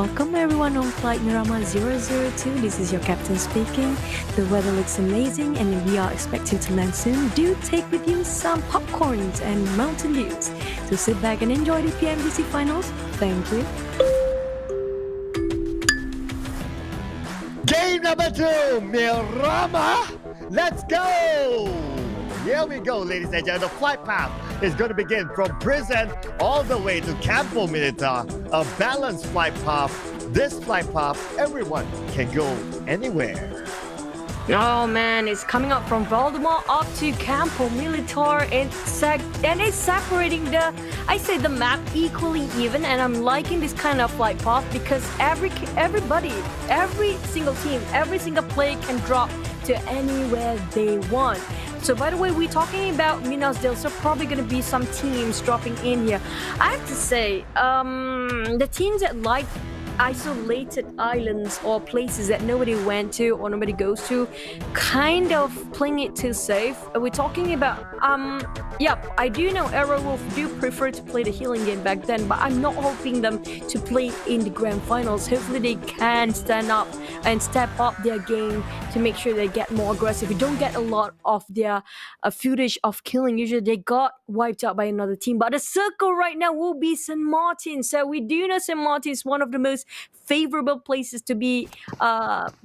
Welcome everyone on Flight Mirama 002. This is your captain speaking. The weather looks amazing and we are expecting to land soon. Do take with you some popcorns and Mountain Dews. So sit back and enjoy the PMDC finals. Thank you. Game number 2, Mirama. Let's go! Here we go, ladies and gentlemen. The flight path is going to begin from prison all the way to Campo Militar. A balanced flight path. This flight path, everyone can go anywhere. Oh man, it's coming up from Voldemort up to Campo Militar and it's separating the map equally even, and I'm liking this kind of flight path because everybody, every single team, every single player can drop to anywhere they want. So by the way, we're talking about Minas Del, so probably going to be some teams dropping in here. I have to say, the teams that like isolated islands or places that nobody went to or nobody goes to, kind of playing it too safe. We're talking about I do know Aerowolf do prefer to play the healing game back then, but I'm not hoping them to play in the grand finals. Hopefully they can stand up and step up their game to make sure they get more aggressive. We don't get a lot of their footage of killing. Usually they got wiped out by another team, but the circle right now will be St. Martin. So we do know St. Martin is one of the most favorable places to be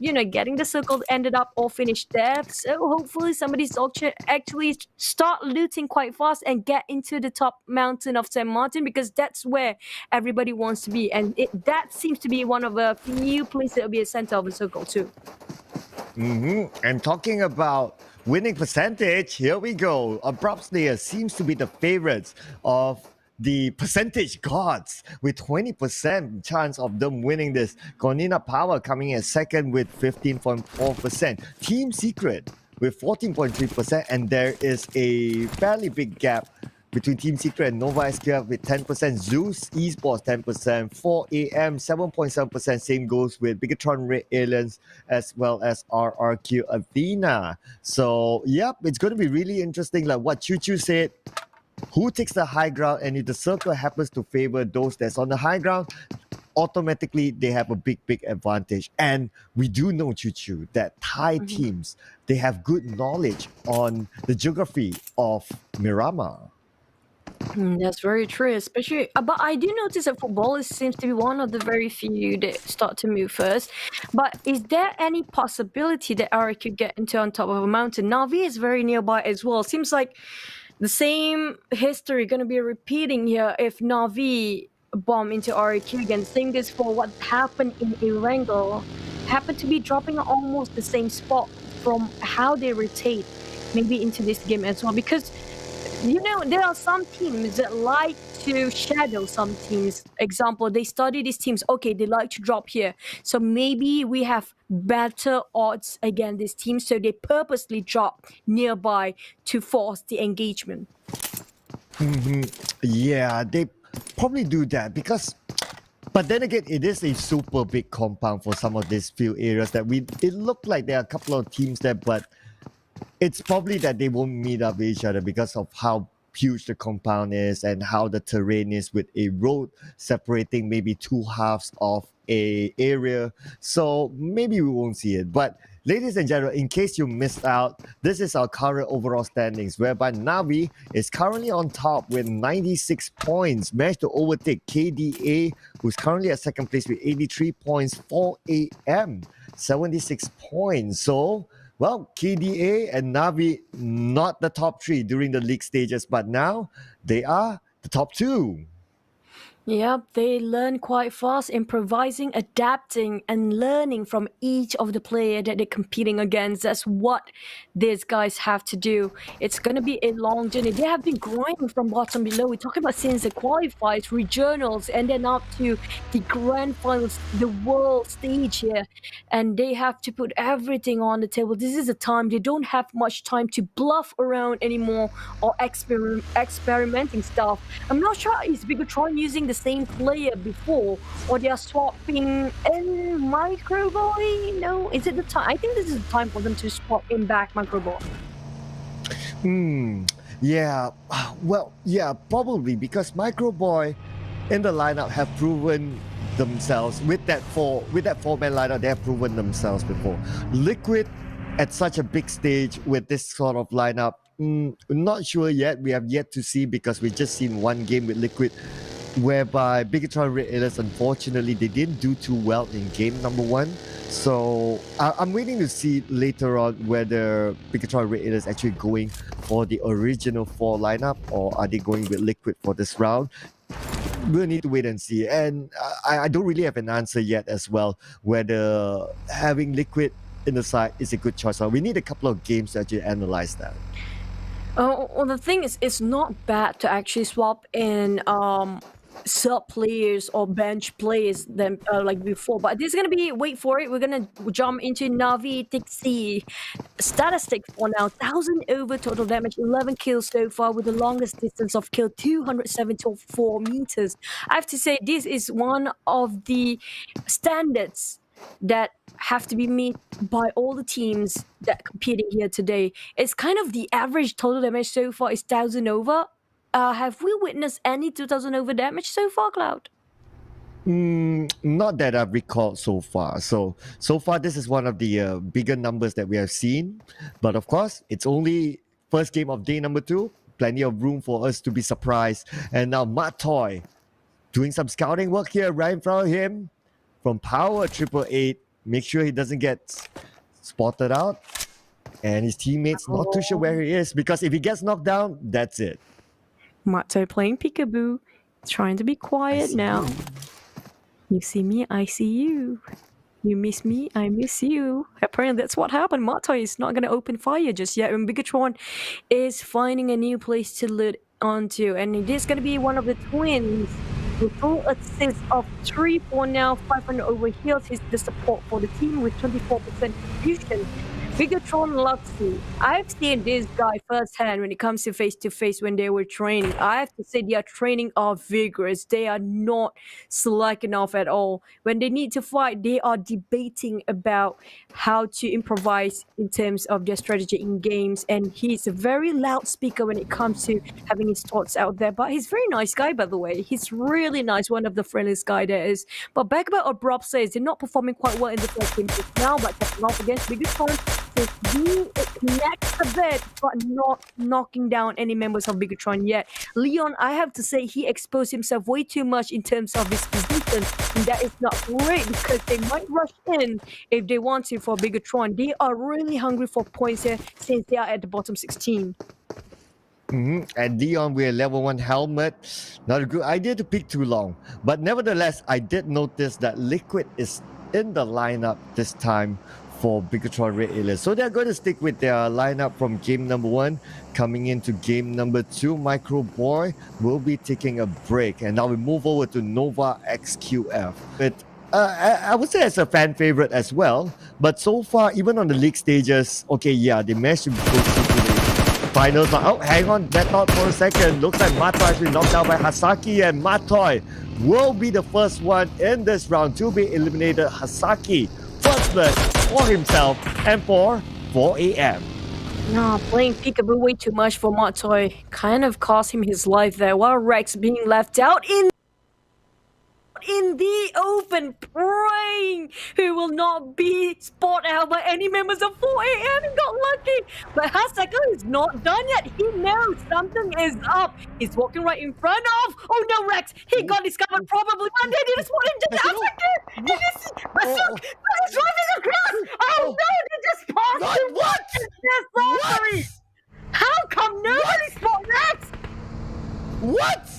getting the circle ended up or finished there. So hopefully somebody's actually start looting quite fast and get into the top mountain of St. Martin, because that's where everybody wants to be, and that seems to be one of the few places that will be a center of the circle too. And talking about winning percentage, here we go. Abrupt Slayer seems to be the favorites of the percentage gods with 20% chance of them winning this. Cornina Power coming in second with 15.4%. Team Secret with 14.3%, and there is a fairly big gap between Team Secret and Nova SQF with 10%, Zeus Esports 10%, 4AM 7.7%, same goes with Bigatron Red Aliens as well as RRQ Athena. So yep, it's going to be really interesting, like what Choo Choo said. Who takes the high ground, and if the circle happens to favor those that's on the high ground, automatically they have a big advantage. And we do know, Choo Choo, that Thai teams, they have good knowledge on the geography of Mirama. That's very true, especially. But I do notice that football seems to be one of the very few that start to move first. But is there any possibility that Ari could get into on top of a mountain? Navi is very nearby as well. Seems like the same history going to be repeating here if Navi bomb into RQ again. Same goes for what happened in Erangel. Happened to be dropping almost the same spot from how they rotate maybe into this game as well. Because, there are some teams that like to shadow some teams. Example, they study these teams. Okay, they like to drop here. So maybe we have better odds against this team. So they purposely drop nearby to force the engagement. Yeah, they probably do that because, but then again, it is a super big compound for some of these few areas that it looked like there are a couple of teams there, but it's probably that they won't meet up with each other because of how huge the compound is and how the terrain is, with a road separating maybe two halves of a area. So maybe we won't see it. But ladies and gentlemen, in case you missed out, this is our current overall standings, whereby Navi is currently on top with 96 points, managed to overtake KDA, who's currently at second place with 83 points, 4AM 76 points. So well, KDA and Navi, not the top three during the league stages, but now they are the top two. Yep, they learn quite fast, improvising, adapting, and learning from each of the player that they're competing against. That's what these guys have to do. It's going to be a long journey. They have been grinding from bottom below. We're talking about since the qualifiers, regionals, and then up to the grand finals, the world stage here. And they have to put everything on the table. This is a time they don't have much time to bluff around anymore or experimenting stuff. I'm not sure is Bigatron using the same player before, or they are swapping in Microboy? No, is it the time? I think this is the time for them to swap in back Microboy. Yeah, well, yeah, probably because Microboy in the lineup have proven themselves with that four-man lineup. They have proven themselves before. Liquid at such a big stage with this sort of lineup, not sure yet. We have yet to see because we just seen one game with Liquid whereby Bigatron Red Alias, unfortunately, they didn't do too well in game number 1. So I'm waiting to see later on whether Bigatron Red Alias actually going for the original 4 lineup or are they going with Liquid for this round. We'll need to wait and see. And I don't really have an answer yet as well whether having Liquid in the side is a good choice. We need a couple of games to actually analyze that. Well, the thing is, it's not bad to actually swap in sub players or bench players than like before, but this is gonna be, wait for it, we're gonna jump into Navi Tixi statistics for now. 1,000 over total damage, 11 kills so far with the longest distance of kill 274 meters. I have to say this is one of the standards that have to be met by all the teams that competing here today. It's kind of the average total damage so far is 1,000 over. Have we witnessed any 2,000 over damage so far, Cloud? Not that I've recalled so far. So far, this is one of the bigger numbers that we have seen. But of course, it's only first game of day number 2. Plenty of room for us to be surprised. And now Matoy doing some scouting work here right in front of him from Power 888. Make sure he doesn't get spotted out. And his teammates not too sure where he is, because if he gets knocked down, that's it. Matoy playing peekaboo, trying to be quiet now. You see me, I see you. You miss me, I miss you. Apparently that's what happened. Matoy is not going to open fire just yet, and Bigatron is finding a new place to loot onto, and it is going to be one of the twins with full assist of 3 for now, 500 over heals. He's the support for the team with 24% contribution. Bigatron Luxy. I've seen this guy firsthand when it comes to face when they were training. I have to say their training are vigorous. They are not slacking off at all. When they need to fight, they are debating about how to improvise in terms of their strategy in games. And he's a very loud speaker when it comes to having his thoughts out there. But he's a very nice guy, by the way. He's really nice, one of the friendliest guy there is. But back about Abrupt says they're not performing quite well in the first game now, but stepping off against Bigatron. He connects a bit, but not knocking down any members of Bigatron yet. Leon, I have to say, he exposed himself way too much in terms of his position, and that is not great because they might rush in if they want to for Bigatron. They are really hungry for points here since they are at the bottom 16. And Dion with a level 1 helmet. Not a good idea to pick too long. But nevertheless, I did notice that Liquid is in the lineup this time for Bigatron Red Alias. So they're going to stick with their lineup from game number 1. Coming into game number 2, Micro Boy will be taking a break. And now we move over to Nova XQF. But I would say it's a fan favorite as well. But so far, even on the league stages, okay, yeah, they managed to go through to the finals. Oh, hang on, that thought for a second. Looks like Matoy has been knocked down by Hasaki, and Matoy will be the first one in this round to be eliminated. Hasaki, first blood for himself and for 4AM. No, playing peekaboo way too much for Matoy kind of cost him his life there, while Rex being left out in the open, praying he will not be spot out by any members of 4AM. He got lucky, but Hasaka is not done yet. He knows something is up. He's walking right in front of. Oh no, Rex! He got discovered probably, and they didn't spot him just after. Look, he's driving across. Oh no, they just passed him. What? What? How come nobody spot Rex? What?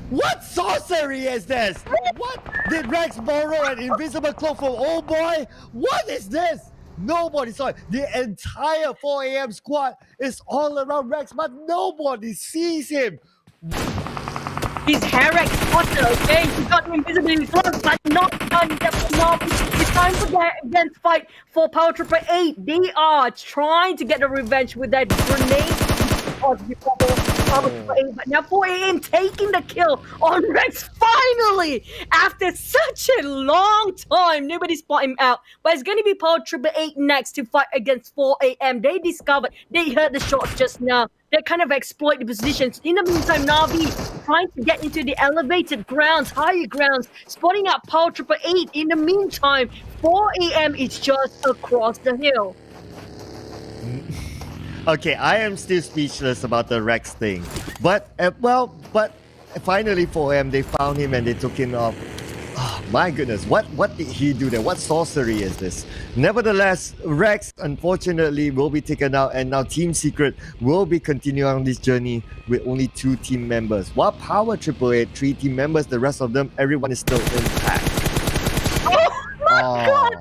What sorcery is this? What? Did Rex borrow an invisible cloak from old boy? What is this? Nobody saw it. The entire 4AM squad is all around Rex, but nobody sees him. He's Herrick Potter, okay? He got the invisibility cloak, but not done. That will not be. It's time for that against fight for Power 888. They are trying to get the revenge with that grenade. pods before Power Triple A, but now 4 a.m. taking the kill on Rex finally after such a long time. Nobody spot him out, but it's going to be Power Triple A next to fight against 4 a.m. They discovered they heard the shots just now. They kind of exploit the positions. In the meantime, Navi trying to get into the elevated grounds, higher grounds, spotting out Power Triple 8. In the meantime, 4 a.m. is just across the hill. Okay, I am still speechless about the Rex thing. But finally for him, they found him and they took him off. Oh, my goodness, what did he do there? What sorcery is this? Nevertheless, Rex unfortunately will be taken out, and now Team Secret will be continuing on this journey with only 2 team members. While Power Triple Eight, 3 team members, the rest of them, everyone is still intact. Oh my god!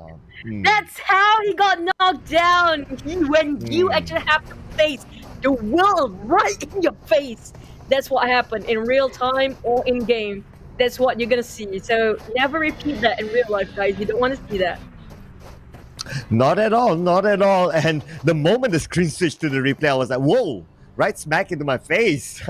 That's how he got knocked down. When you actually have to face the world right in your face. That's what happened in real time or in game. That's what you're gonna see. So never repeat that in real life, guys. You don't want to see that. Not at all, not at all. And the moment the screen switched to the replay, I was like, whoa, right smack into my face.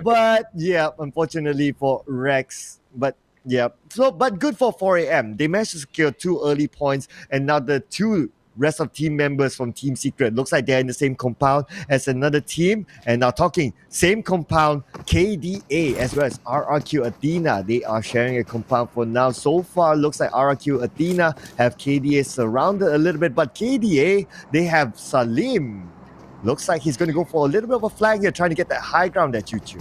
But yeah, unfortunately for Rex, but yeah. So, but good for 4 a.m. They managed to secure 2 early points, and now the 2 rest of team members from Team Secret looks like they're in the same compound as another team. And now talking same compound, KDA as well as RRQ Athena. They are sharing a compound for now. So far, looks like RRQ Athena have KDA surrounded a little bit, but KDA, they have Salim. Looks like he's going to go for a little bit of a flag here, trying to get that high ground at Choo Choo.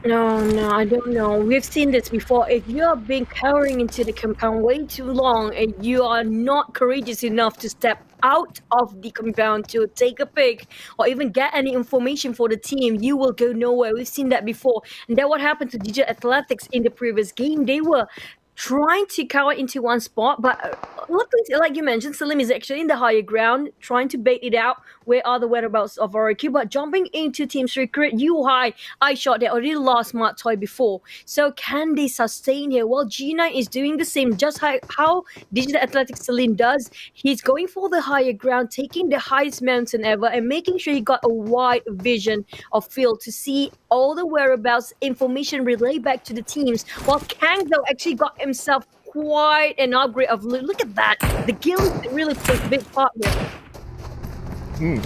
No, I don't know. We've seen this before. If you're being cowering into the compound way too long and you are not courageous enough to step out of the compound to take a pic or even get any information for the team, you will go nowhere. We've seen that before. And that what happened to DJ Athletics in the previous game. They were trying to cower into one spot, but luckily, like you mentioned, Salim is actually in the higher ground, trying to bait it out. Where are the whereabouts of RQ? But jumping into Team Secret, I shot they already lost Smart Toy before. So can they sustain here? Well, G9 is doing the same, just how Digital Athletics Salim does. He's going for the higher ground, taking the highest mountain ever, and making sure he got a wide vision of field to see all the whereabouts, information relayed back to the teams. While Kang, though, actually got himself quite an upgrade of loot. Look at that. The guild really plays a big part here.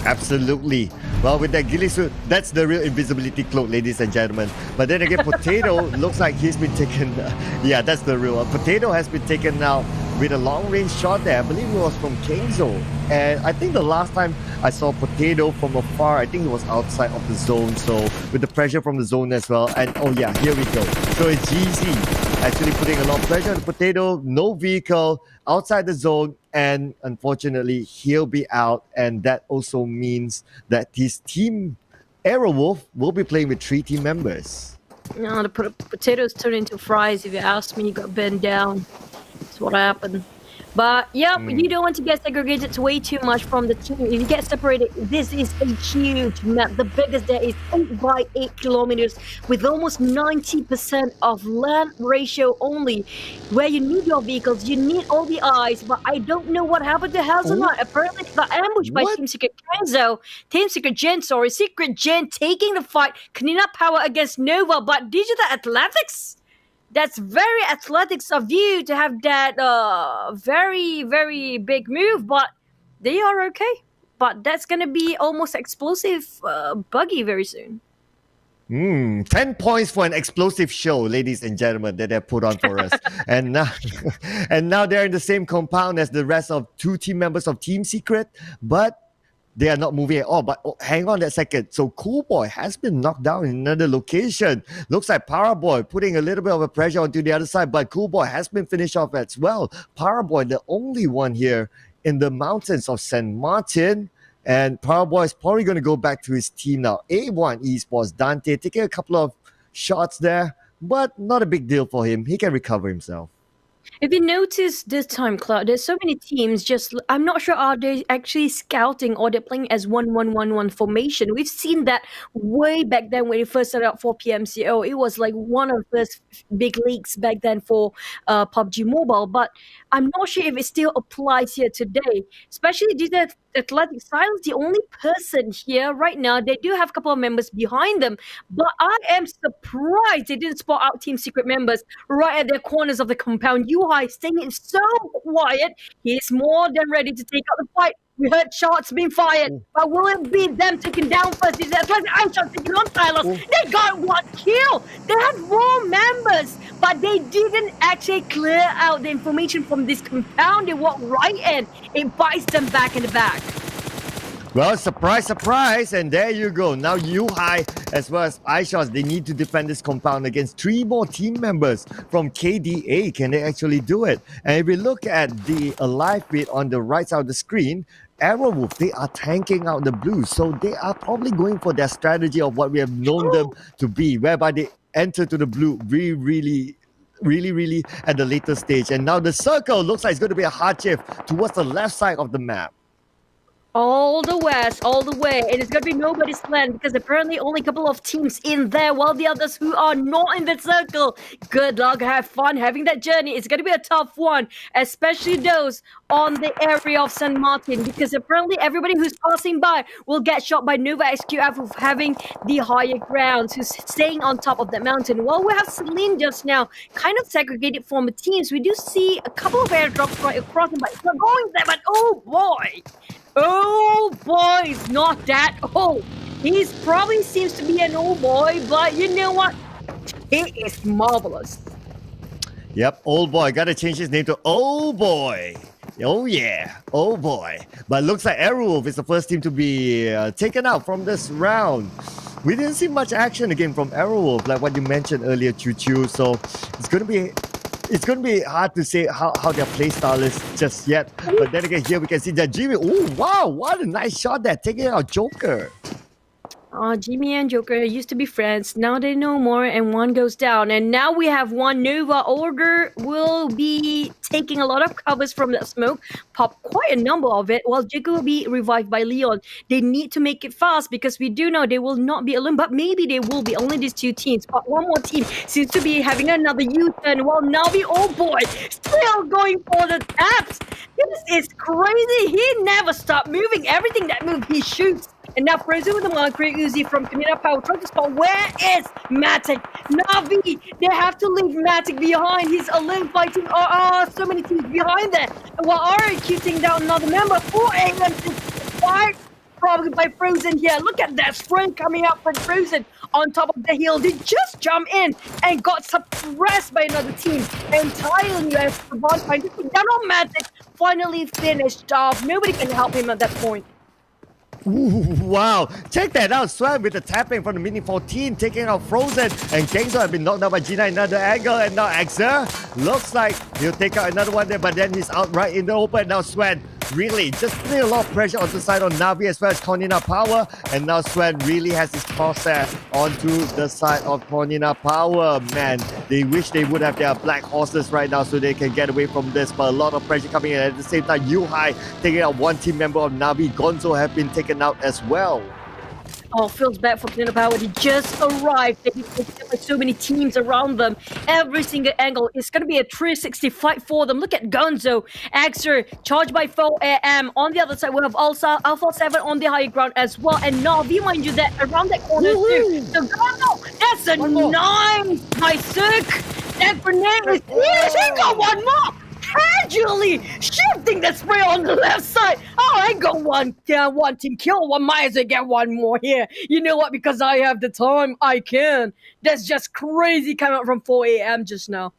Absolutely. Well, with that ghillie suit, that's the real invisibility cloak, ladies and gentlemen. But then again, Potato looks like he's been taken. Yeah, that's the real one. Potato has been taken out with a long-range shot there. I believe it was from Kingzo. And I think the last time I saw Potato from afar, I think he was outside of the zone. So with the pressure from the zone as well. And oh yeah, here we go. So it's GZ actually putting a lot of pressure on the Potato. No vehicle outside the zone. And unfortunately, he'll be out. And that also means that his team, Aerowolf, will be playing with 3 team members. No, the potatoes turned into fries. If you ask me, he got bent down. That's what happened. But yeah, you don't want to get segregated way too much from the team. If you get separated, this is a huge map. The biggest there is 8 by 8 kilometers with almost 90% of land ratio only. Where you need your vehicles, you need all the eyes. But I don't know what happened to Hazelnut. Apparently, it got ambushed by Team Secret Kenzo. Secret Gen taking the fight. Kanina Power against Nova, but Digital Athletics? That's very athletics of you to have that very, very big move, but they are okay. But that's going to be almost explosive buggy very soon. 10 points for an explosive show, ladies and gentlemen, that they put on for us. and now they're in the same compound as the rest of 2 team members of Team Secret, but they are not moving at all. But hang on a second. So Cool Boy has been knocked down in another location. Looks like Power Boy putting a little bit of a pressure onto the other side, but Cool Boy has been finished off as well. Power Boy, the only one here in the mountains of San Martin. And Power Boy is probably going to go back to his team now. A1 Esports, Dante taking a couple of shots there, but not a big deal for him. He can recover himself. If you notice this time, Cloud, there's so many teams I'm not sure are they actually scouting or they're playing as 1-1-1-1 formation. We've seen that way back then when it first started out for PMCO. It was like one of the first big leagues back then for PUBG Mobile, but I'm not sure if it still applies here today, especially Athletic Silence the only person here right now. They do have a couple of members behind them, but I am surprised they didn't spot out Team Secret members right at their corners of the compound. Yuhai staying in so quiet. He's more than ready to take out the fight. We heard shots being fired, but will it be them taken down first? Is it Athletic Silence taking on Silos? They got one kill. They had 4 members, but they didn't actually clear out the information from this compound. They walked right in. It bites them back in the back. Well, surprise, surprise, and there you go. Now Yuhai as well as iShots, they need to defend this compound against 3 more team members from KDA. Can they actually do it? And if we look at the alive feed on the right side of the screen, Arrowwolf, they are tanking out the blues. So they are probably going for their strategy of what we have known them to be, whereby they enter to the blue really at the later stage. And now the circle looks like it's going to be a hard shift towards the left side of the map. All the west, all the way. And it's going to be nobody's land because apparently only a couple of teams in there while the others who are not in the circle. Good luck, have fun having that journey. It's going to be a tough one, especially those on the area of San Martin because apparently everybody who's passing by will get shot by Nova XQF of having the higher grounds, who's staying on top of that mountain. While we have Celine just now kind of segregated from the teams, we do see a couple of airdrops right across them, but it's not going there. But oh boy! Oh boy, it's not that old. He's probably seems to be an old boy, but you know what? He is marvelous. Yep, old boy. Gotta change his name to old boy. Oh yeah, oh boy. But looks like Arrowwolf is the first team to be taken out from this round. We didn't see much action again from Arrowwolf, like what you mentioned earlier, Choo Choo. So it's gonna be hard to say how their play style is just yet. But then again, here we can see that Jimmy. Oh wow, what a nice shot there, taking out Joker. Jimmy and Joker used to be friends. Now they know more, and one goes down. And now we have one Nova. Order will be taking a lot of covers from that smoke, pop quite a number of it, while Jacob will be revived by Leon. They need to make it fast because we do know they will not be alone, but maybe they will be. Only these 2 teams. But one more team seems to be having another U-turn, while Navi, oh boy, still going for the taps. This is crazy. He never stopped moving. Everything that moves, he shoots. And now Frozen with the Mercury Uzi from Community Power trying to spot where is Matic? Navi, they have to leave Matic behind. He's alone fighting so many teams behind there. And while RQ taking down another member, 4 AM to 5 probably by Frozen here. Look at that spray coming out from Frozen on top of the hill. They just jumped in and got suppressed by another team entirely as the bond trying to take down on Matic. Finally finished off. Nobody can help him at that point. Ooh, wow, check that out. Swan with the tapping from the Mini 14, taking out Frozen. And Gangster have been knocked down by Gina in another angle. And now Axer looks like he'll take out another one there, but then he's out right in the open. Now Swan really just putting a lot of pressure on the side on Navi as well as Cornina Power. And now Swan really has his crosshair onto the side of Cornina Power. Man, they wish they would have their black horses right now so they can get away from this. But a lot of pressure coming in at the same time. Yuhai taking out one team member of Navi. Gonzo have been taken out as well. Oh, feels bad for Community Power. They just arrived. They have so many teams around them. Every single angle is going to be a 360 fight for them. Look at Gonzo, Axer, charged by 4 AM. On the other side, we have also Alpha 7 on the high ground as well. And Navi, mind you, that around that corner too. So Gonzo, that's a nice Sook. That grenade is huge. He got one more. Casually shifting the spray on the left side. Oh, I got one team kill. One might as well get one more here. You know what? Because I have the time, I can. That's just crazy coming out from 4 AM just now.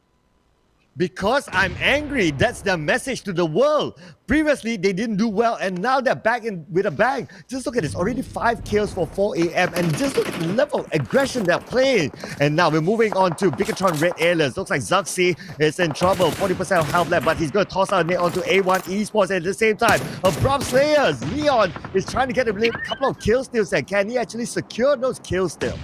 Because I'm angry. That's their message to the world. Previously, they didn't do well, and now they're back in with a bang. Just look at this. Already 5 kills for 4 AM, and just look at the level of aggression they're playing. And now we're moving on to Bigatron Red Aliens. Looks like Zuxi is in trouble. 40% of health left, but he's going to toss out a net onto A1 Esports at the same time. Abrupt Slayers. Leon is trying to get a couple of kill steals, and can he actually secure those kill steals?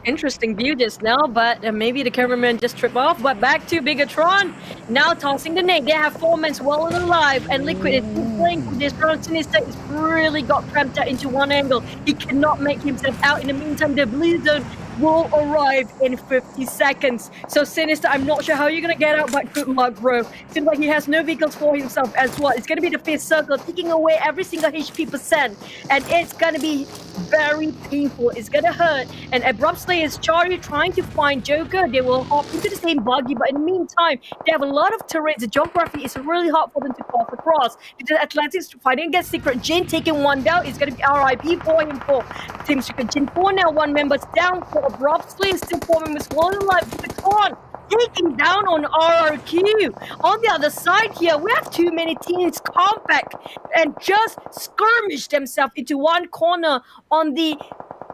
Interesting view just now, but maybe the cameraman just tripped off. But back to Bigatron, now tossing the nade. They have 4 men well and alive, and Liquid is playing for this round. Sinister is really got cramped out into one angle. He cannot make himself out. In the meantime, the blue zone will arrive in 50 seconds. So Sinister, I'm not sure how you're gonna get out, but good luck, bro. Seems like he has no vehicles for himself as well. It's gonna be the fifth circle, taking away every single HP percent, and it's gonna be very painful. It's gonna hurt. And abruptly is Charlie trying to find Joker. They will hop into the same buggy, but in the meantime, they have a lot of turrets. The geography is really hard for them to cross across. The Athletics fighting against Secret Jin, taking one down. It's gonna be RIP for him for Team Secret Jin. 4 now, 1 member's down for abruptly, still 4 members one alive. Baton taking down on RRQ. On the other side here, we have too many teams compact and just skirmish themselves into one corner on the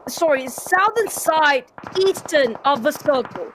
southern side, eastern of the circle.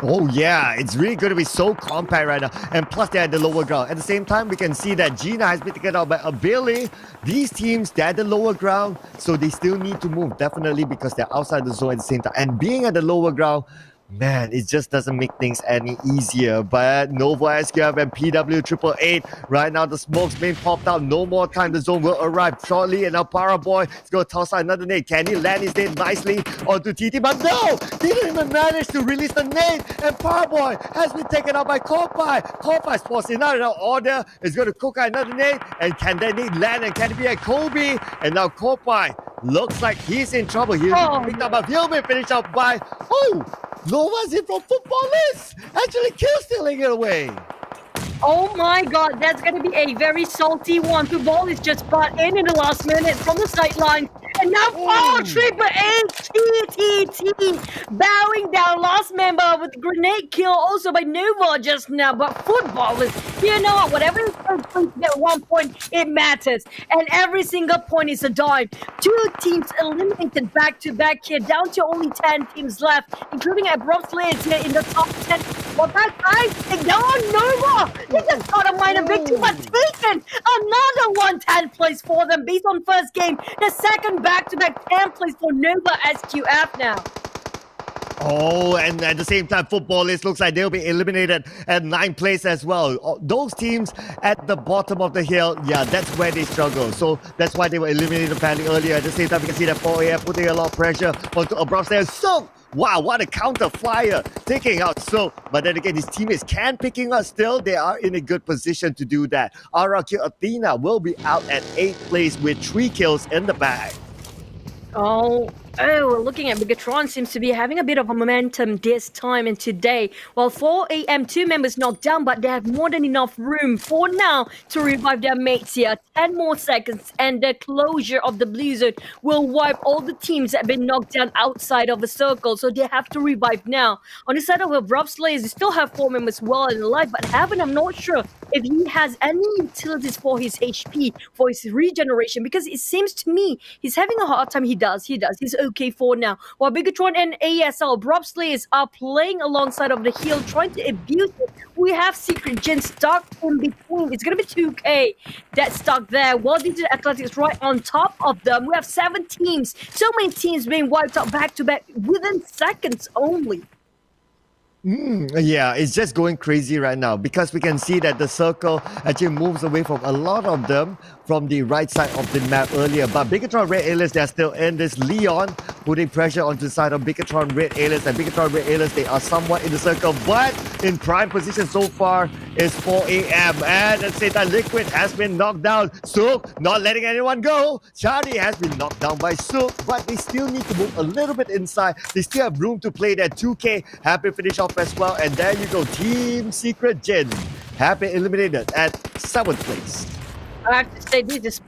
Oh yeah, it's really going to be so compact right now. And plus they're at the lower ground. At the same time, we can see that Gina has been taken out by Billy. These teams, they're at the lower ground, so they still need to move, definitely, because they're outside the zone at the same time. And being at the lower ground, man, it just doesn't make things any easier. But Nova SQF and PW 888. Right now, the smoke's been popped out. No more time. The zone will arrive shortly. And now Paraboy is going to toss out another nade. Can he land his nade nicely onto TT? But no! He didn't even manage to release the nade. And Paraboy has been taken out by Kopai. Kopai's forcing out an order. Is going to cook out another nade. And can that nade land? And can it be a Kobe? And now Kopai looks like he's in trouble. He'll be picked up, but he'll be finished up by... Oh! Nova's in from Footballist! Actually kill stealing it away! Oh my god, that's gonna be a very salty one. The ball is just brought in the last minute from the sideline. And now, Triple H TTT bowing down. Last member with grenade kill also by Nova just now. But football is, you know whatever is at 1 point, it matters. And every single point is a dime. 2 teams eliminated back to back here, down to only 10 teams left, including Abrupt Slayers here in the top 10. Well, that guy, they down Nova. They just got a minor victory, but taken another 110 place for them based on first game. The second back-to-back 10 place for Nova SQF now. Oh, and at the same time, Footballist looks like they'll be eliminated at 9th place as well. Those teams at the bottom of the hill, yeah, that's where they struggle. So that's why they were eliminated fairly earlier. At the same time, we can see that 4AM putting a lot of pressure onto Abrupt Slayers. So, wow, what a counter flyer taking out So. But then again, his teammates can picking up still. They are in a good position to do that. RRQ Athena will be out at 8th place with 3 kills in the bag. Looking at Bigatron seems to be having a bit of a momentum this time and today. While 4 AM, 2 members knocked down, but they have more than enough room for now to revive their mates here. 10 more seconds and the closure of the blizzard will wipe all the teams that have been knocked down outside of the circle, so they have to revive now. On the side of Abrupt Slayers, they still have 4 members well and alive, but Heaven, I'm not sure if he has any utilities for his HP, for his regeneration, because it seems to me he's having a hard time. He does. He's okay for now. While Bigatron and ASL, Abrupt Slayers are playing alongside of the hill, trying to abuse it. We have Secret Jin stuck in between. It's going to be 2K that's stuck there. While Digital Athletics right on top of them. We have 7 teams. So many teams being wiped out back to back within seconds only. Yeah, it's just going crazy right now because we can see that the circle actually moves away from a lot of them from the right side of the map earlier. But Bigatron Red Alias, they're still in this. Leon putting pressure onto the side of Bigatron Red Alias, and Bigatron Red Alias, they are somewhat in the circle, but in prime position so far is 4 AM. And at the same time, Liquid has been knocked down. Sook not letting anyone go. Charlie has been knocked down by Sook, but they still need to move a little bit inside. They still have room to play that 2K. Happy finish off as well. And there you go, Team Secret Jin have been eliminated at 7th place. I have to say, this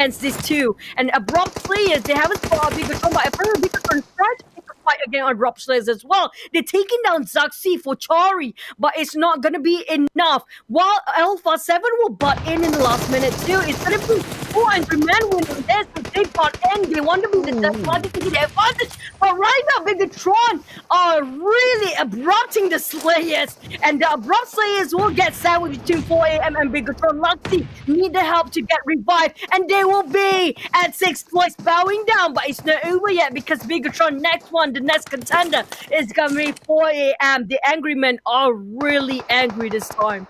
is this too. And Abrupt Slayers, they haven't fought a Bigatron, but apparently Bigatron tried to pick up fight again on Rob Slayers as well. They're taking down Zaxi for Chari, but it's not going to be enough. While Alpha 7 will butt in the last minute too, it's going to be 400 men winning this. They got in. They want to be the want to get the advantage. But right now, Bigatron are really abrupting the Slayers. And the abrupt Slayers will get sandwiched between 4 a.m. and Bigatron. Luxy need the help to get revived. And they will be at 6th place bowing down. But it's not over yet because Bigatron next one, the next contender, is going to be 4 a.m. The angry men are really angry this time.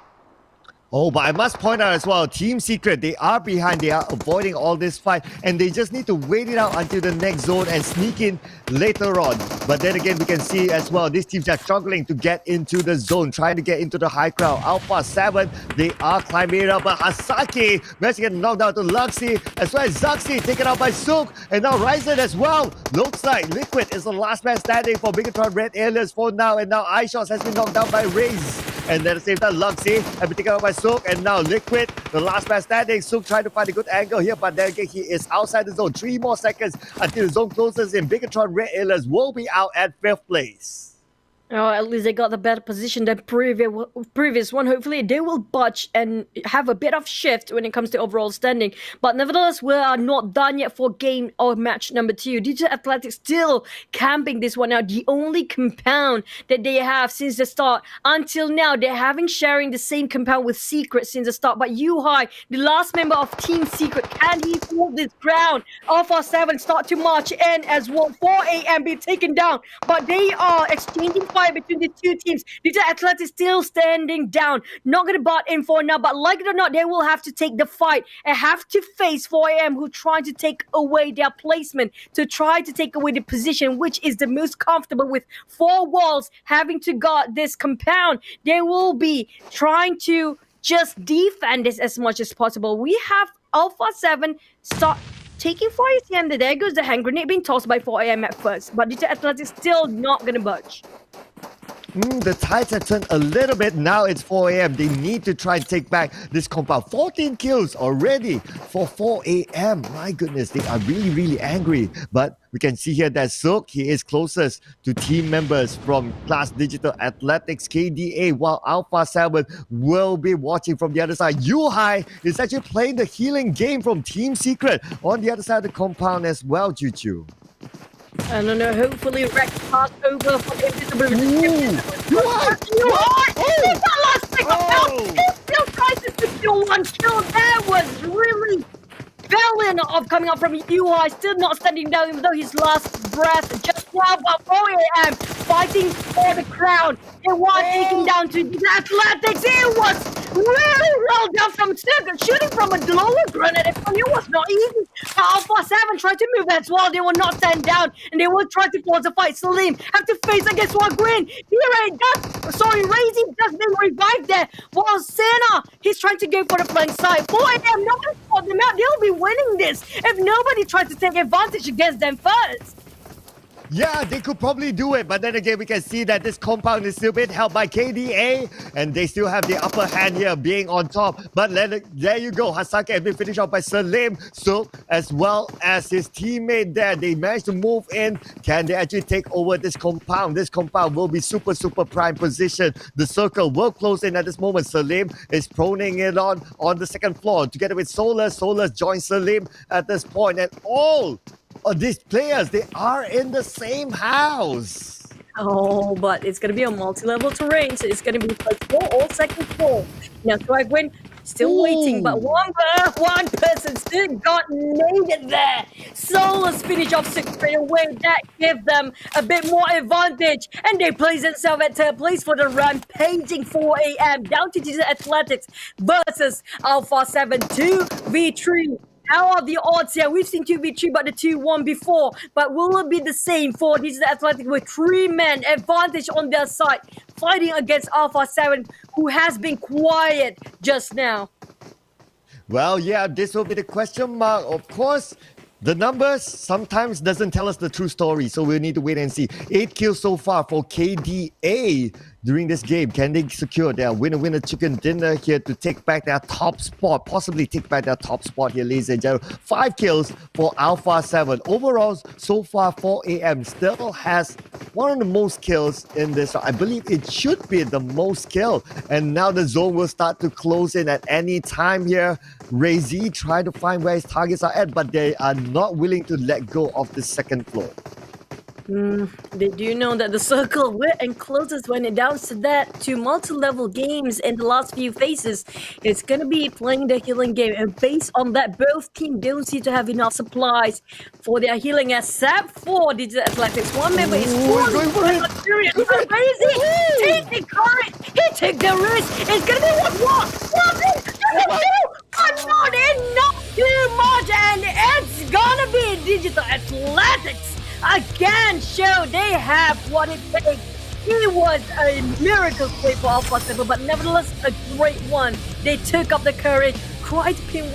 Oh, but I must point out as well, Team Secret, they are behind, they are avoiding all this fight, and they just need to wait it out until the next zone and sneak in later on. But then again, we can see as well, these teams are struggling to get into the zone, trying to get into the high ground. Alpha 7, they are climbing it up, but Hasaki managed to get knocked down to Luxy, as well as Zaxi taken out by Sook, and now Ryzen as well. Looks like Liquid is the last man standing for Bigatron Red Aliens for now, and now iShots has been knocked down by Raze. And then at the same time, Luxy has been taken out by Sook, and now Liquid, the last man standing. Sook trying to find a good angle here, but then again, he is outside the zone. 3 more seconds until the zone closes in. Bigatron Red Aliens will be out at 5th place. Oh, at least they got the better position than previous one. Hopefully, they will budge and have a bit of shift when it comes to overall standing. But nevertheless, we are not done yet for game or match number 2. Digital Athletics still camping this one out. The only compound that they have since the start. Until now, they're having sharing the same compound with Secret since the start. But Yuhai, the last member of Team Secret, can he hold this ground? Alpha 7 start to march in as well. 4 a.m. be taken down. But they are exchanging fire between the two teams. Digital Athletics still standing down. Not going to butt in for now, but like it or not, they will have to take the fight and have to face 4 a.m. who try to take away their placement, to try to take away the position, which is the most comfortable with 4 walls having to guard this compound. They will be trying to just defend this as much as possible. We have Alpha 7 start taking fire and there goes the hand grenade being tossed by 4 a.m. at first, but Digital Athletics still not going to budge. The tides have turned a little bit. Now it's 4 a.m. They need to try and take back this compound. 14 kills already for 4 a.m. My goodness, they are really, really angry. But we can see here that Sook, he is closest to team members from Class Digital Athletics KDA, while Alpha 7 will be watching from the other side. Yuhai is actually playing the healing game from Team Secret on the other side of the compound as well, Choo. I don't know, hopefully Rex passed over for the invisibility. What? He's not last second. He still tries to secure one kill. That was really valiant of coming up from UI, still not standing down even though his last breath just now, but 4 a.m. fighting for the crown. They were taken down to the Athletics. It was really well done from Circuit, shooting from a lower grenade. It was not easy. Alpha 7 tried to move as well. They will not stand down and they will try to force a fight. Salim have to face against one green. Razy just been revived there. While Senna, he's trying to go for the flank side. 4 a.m. nobody fought them out. They'll be winning this if nobody tries to take advantage against them first. Yeah, they could probably do it, but then again, we can see that this compound is still being held by KDA, and they still have the upper hand here, being on top. But there you go, Hasaki has been finished off by Salim, so as well as his teammate there, they managed to move in. Can they actually take over this compound? This compound will be super prime position. The circle will close in at this moment. Salim is proning it on the second floor together with Solus. Solus joins Salim at this point, and all these players, they are in the same house. Oh, but it's going to be a multi-level terrain, so it's going to be first floor or second floor. Now, Swagwin still waiting, but one person still got naded there. Solus finish off 6 straight away. That gives them a bit more advantage, and they place themselves at 3rd place for the rampaging 4 a.m. down to Digital Athletics versus Alpha 7 2v3. How are the odds here? We've seen 2v3, but the 2-1 before. But will it be the same for Digital Athletic with 3-man advantage on their side, fighting against Alpha 7, who has been quiet just now? Well, yeah, this will be the question mark. Of course, the numbers sometimes doesn't tell us the true story, so we'll need to wait and see. 8 kills so far for KDA. during this game. Can they secure their winner chicken dinner here to take back their top spot, possibly take back their top spot here, ladies and gentlemen? 5 kills for Alpha 7. Overall, so far, 4am still has one of the most kills in this. I believe it should be the most kill. And now the zone will start to close in at any time here. Ray-Z trying to find where his targets are at, but they are not willing to let go of the second floor. Did you know that the circle where and closest when it down to that to multi-level games in the last few phases? It's gonna be playing the healing game, and based on that, both teams don't seem to have enough supplies for their healing, except for Digital Athletics. One member is going for it. Crazy! Take the courage! He take the risk! It's gonna be one more! One more! And not too much! And it's gonna be Digital Athletics! Again, show they have what it takes. He was a miracle play for Alpha 7, but nevertheless a great one. They took up the courage, tried to pin